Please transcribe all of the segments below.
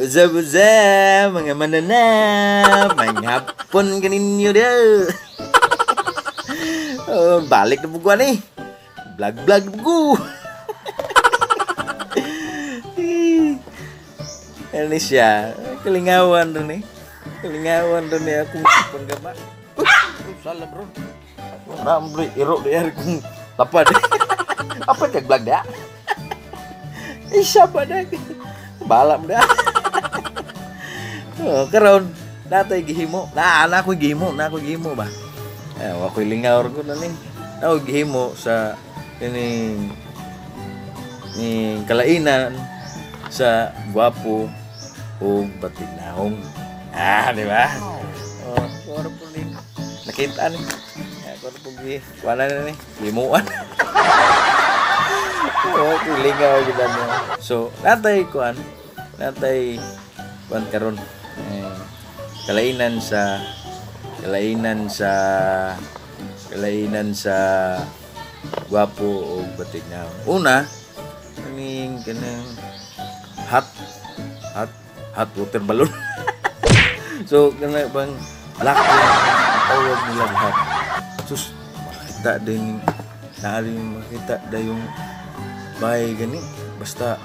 Buza-buza, mga mananap, manghapon kaninyo daw. Oh, balik na bukuan eh. Vlog-vlog buku. Ini siya, kelingawan doon eh. Kelingawan doon eh aku pun gama. Salah bro. Ram bro, irok dia kung tapad. Apa kag vlog dah? Siapa dah? Balap dah. Oh, karon natay gihimo. Anak ko gihimo ba? Ako lingaw ko na ning. Ako gihimo sa ini kalainan sa gwapo o batinahong. Di ba? Oh, koro po ning nakita ni. Koro po wala na ni limuan. Oh, lingaw gid ano. So, natay kuan karon. Kalainan sa gwapo o batinahong. Una, kanang hot water balloon. So kana bang laki tawag nila hot. Sus makita din makita da yung bay gani basta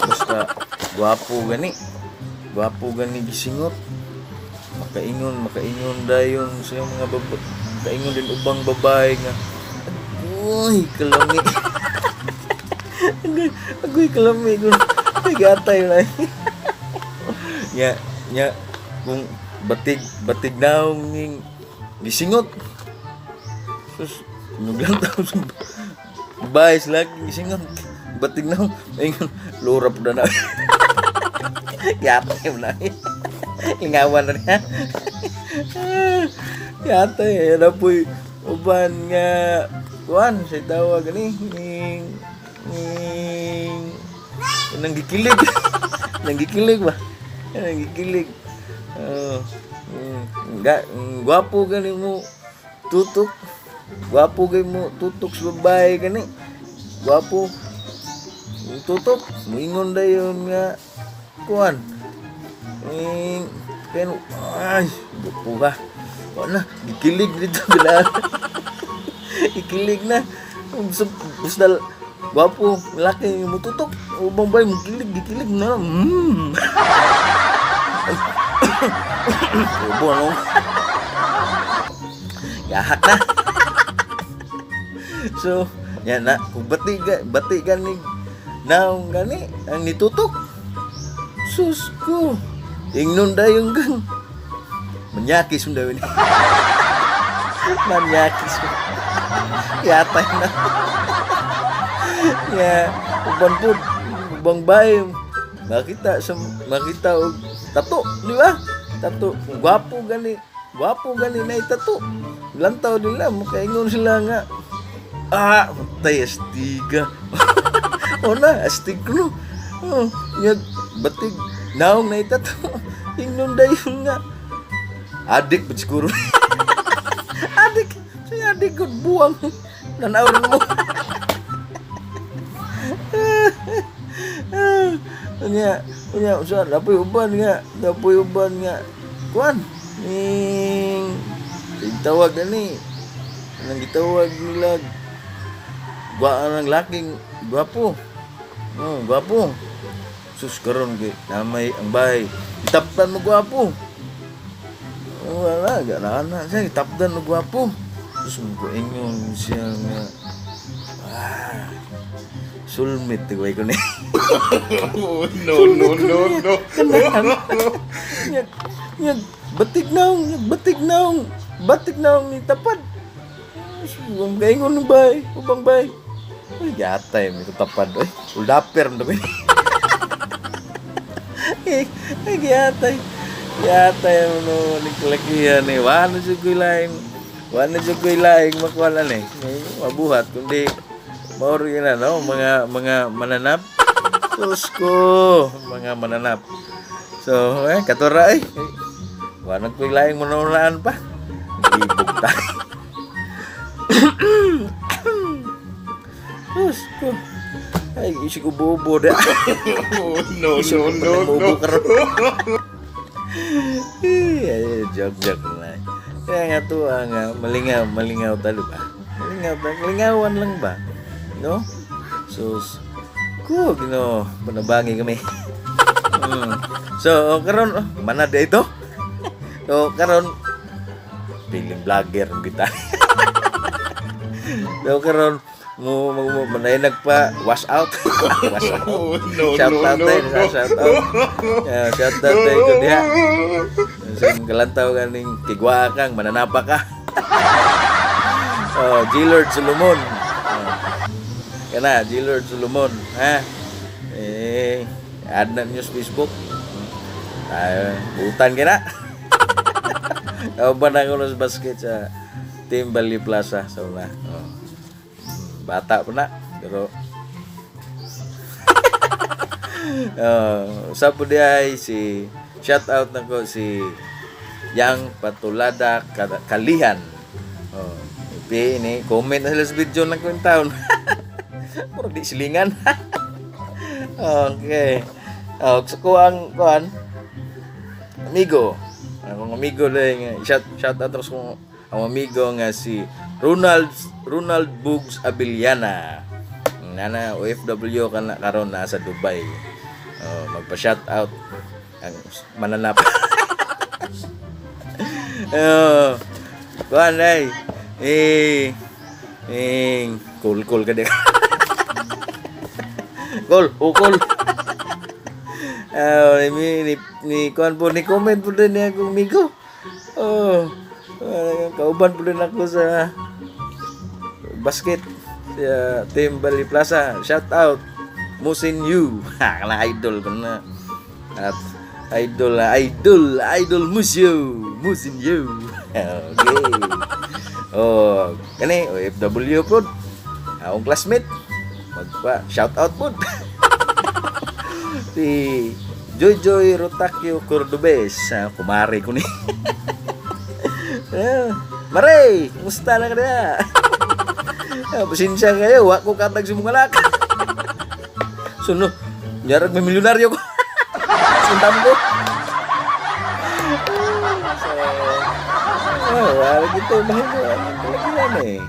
basta gwapo gani gisingot makaingon dayon sa mga babae makaingon din ubang babae nga uy kalami. Agoy kalami ko. Gatay na. Nya kung batig naong ning gisingot. Sus, nuglang tao sa babae sila gisingot. Batig naong ayun lura po na. Gatay mo na. Lingawan na niya. Gatay na po'y uban nga kuan sa tawag ni nanggikilig ba? Nanggikilig. Gwapo gani mo tutok. Gwapo gani mo tutok sa babae gani. Gwapo. Tutok. Moingon dayon nga kuan. Ken ay, gwapo ka. Wala, gikilig dito bila. Ikilig na. Basta gwapo, laki mo tutok. Ubang bay mo gikilig na. Ubo no. Yahat na. So, yan na. Kung bati gani naong gani ang nitutok. Sus ko. Ingnon dayong gang. Manyakis mo daw ini. Manyakis mo. Yatay na. Ya, ubang bay makita og tato, di ba? Tato, gwapo gani na tato. Lantaw nila makaingon sila nga tay astiga. Ona astig ko. Oh, nya batig naong na tato. Ingnon dayon nga. Adik ba siguro? Adik ko buwang nanawin mo. Nya usah dapoy uban nga kuan ning tawag ani nang gitawag nila ang laking gwapo. Gwapo. Sus karon kay namay ang bahay. Itapdan mo gwapo. Wala gana siya itapdan mo gwapo. Sus mo ingon siya nga soulmate ko ni. No. Batik naong ni tapad. Ang gaingon ng bay, ubang bay. Ay, gatay mi tapad oy. Uldaper ndo mi. Ay, gatay no niklakihan ni. Wala jud ko laing makwala ni. Mabuhat kundi maori na no mga mananap. Sus ko, mga mananap. So, katura ay. Wala ko laing manunaan pa. Ibog tayo. Sus ko. Ay, isi ko bobo da. Oh, no, Isu no, ko no, pala no. bobo karon. Joke lang. Kaya nga to, nga, malingaw talo ba? Malingawan lang ba? No? So, panabangi kami. So, karon manad ito. So, karon piling vlogger kita. So, karon manay nagpa wash out. Wash out. Oh, no, Shout no, out no, tayo, no. shout out. Shout out tayo ko diha. Sing kalantaw ganing kigwa kang mananapa ka. Oh, G-Lord Solomon. Kana G-Lord Solomon, ha? Add na news Facebook. Utan kina. Ba na ko sa basket sa Team Bali Plaza sa una. Oh. Bata pa na, pero sa po ay si shout out na ko si Yang Patulada Kalihan. Oh, ini comment na sila sa video ng kong taon. Puro di silingan. Okay. Sa kuang amigo. Akong amigo lang shout out terus kong ang amigo nga si Ronald Bugs Abiliana. Nana OFW ka na karon na sa Dubai. Magpa-shout out ang mananap. Kuan ay. Cool ka din. Cool. Ni kuan po ni comment po din ni akong amigo. Kauban po din ako sa basket sa Team Bali Plaza. Shout out Musin Yu. Kana idol ko na. At idol Musin Yu. Okay. Kani OFW po. Akong classmate. Magpa shout out po. Si Joy Rotakyo Cordobes. Kumari ko ni. Maray, kumusta na ka na? Pasensya kayo, wak ko katag simungalak. Suno, jarag may milyonaryo ko. Sintam ko. Wala gitu, mahal eh.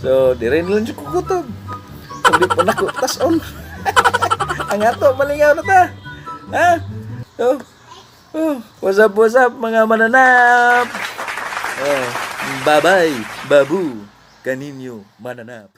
So, di rin lang siya kukutob. Hindi pa naku, tas on. Ang ato, malingaw na ta. Ha? What's up, mga mananap? Bye-bye, babu, kaninyo, mananap.